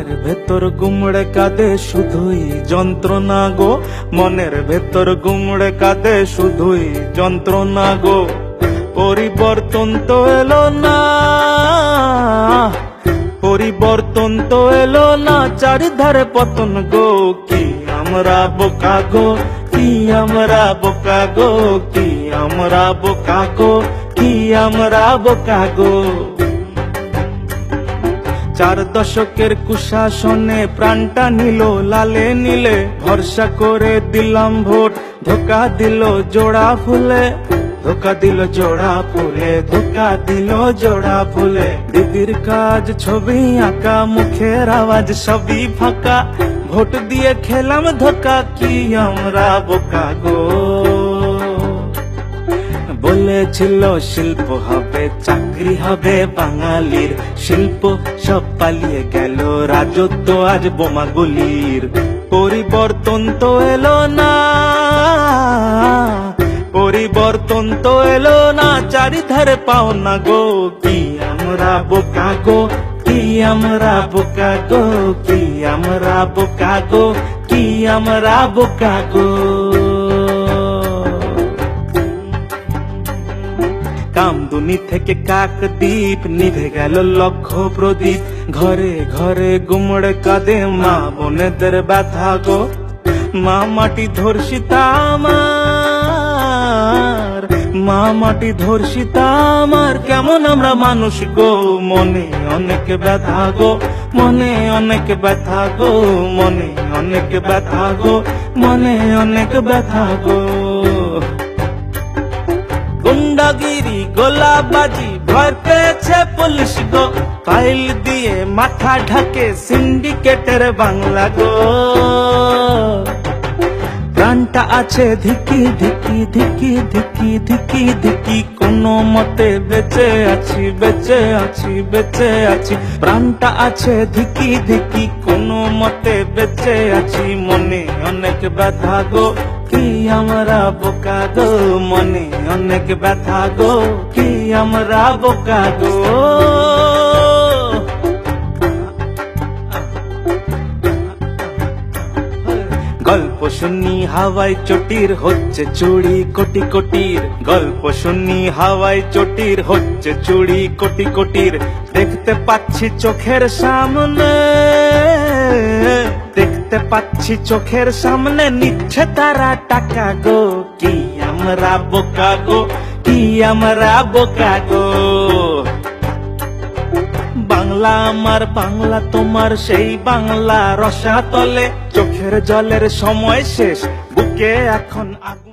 মনের ভেতর গুমড়ে কাঁদে শুধুই যন্ত্রণা গো, মনের ভেতর গুমড়ে কাঁদে শুধুই যন্ত্রণা গো। পরিবর্তন তো এলো না, পরিবর্তন তো এলো না, চারিধারে পতন গো। কি আমরা বোকা গো, কি আমরা বোকা গো, কি আমরা বোকা গো, কি আমরা বোকা গো। 4 দশকের কুশাসনে প্রাণটা নিল লালে নীলে, ভরসা করে দিলাম ভোট, ধোকা দিল জোড়া ফুলে, ধোকা দিল জোড়া ফুলে, ধোকা দিল জোড়া ফুলে। দিদির কাজ ছবি আঁকা, মুখের আওয়াজ সবই ফাঁকা, ভোট দিয়ে খেলাম ধোকা। কি আমরা বোকা গো। বলেছিল শিল্প হবে, চাকরি হবে বাঙালির, শিল্প সব পালিয়ে গেল, রাজত্ব আজ বোমাগুলির। পরিবর্তন তো এলো না, পরিবর্তন তো এলো না, চারিধারে পাও না গো। কি আমরা বোকা গো, কি আমরা বোকা গো, কি আমরা বোকা গো, কি আমরা বোকা গো। কামদুনি থেকে কাকদ্বীপ, নিভে গেল লক্ষ প্রদীপ, ঘরে ঘরে গুমড়ে কাঁদে মা বোনেদের ব্যথা গো। মা মাটি ধর্ষিতা আমার, মা মাটি ধর্ষিতা আমার, কেমন আমরা মানুষ গো। মনে অনেক ব্যথা গো, মনে অনেক ব্যথা গো, মনে অনেক ব্যথা গো, মনে অনেক ব্যথা গো। গুন্ডাগিরি গোলাবাজি ভয় পেয়েছে পুলিশ গো, ফাইল দিয়ে মাথা ঢাকে সিন্ডিকেটের বাংলা গো। প্রাণটা আছে ধিকি ধিকি ধিকি ধিকি ধিকি ধিকি, কোনো মতে বেঁচে আছি, বেঁচে আছি, বেঁচে আছি। প্রাণটা আছে ধিকি ধিকি, কোনো মতে বেঁচে আছি। মনে অনেক ব্যথা গো, কি আমরা বোকা গো, মনে অনেক ব্যথা গো, কি আমরা বোকা গো। গল্প শুনি হাওয়ায় চটির, হচ্ছে চুড়ি কোটি কোটির। গল্প শুনি হাওয়ায় চটির, হচ্ছে চুড়ি কোটি কোটির। দেখতে পাচ্ছি চোখের সামনে, দেখতে পাচ্ছি চোখের সামনে, নিচ্ছে তারা টাকা গো। কি আমরা বোকা গো, কি আমরা বোকা গো। বাংলা আমার, বাংলা তোমার, সেই বাংলা রসাতলে, চোখের জলের সময় শেষ, বুকে এখন আগুন।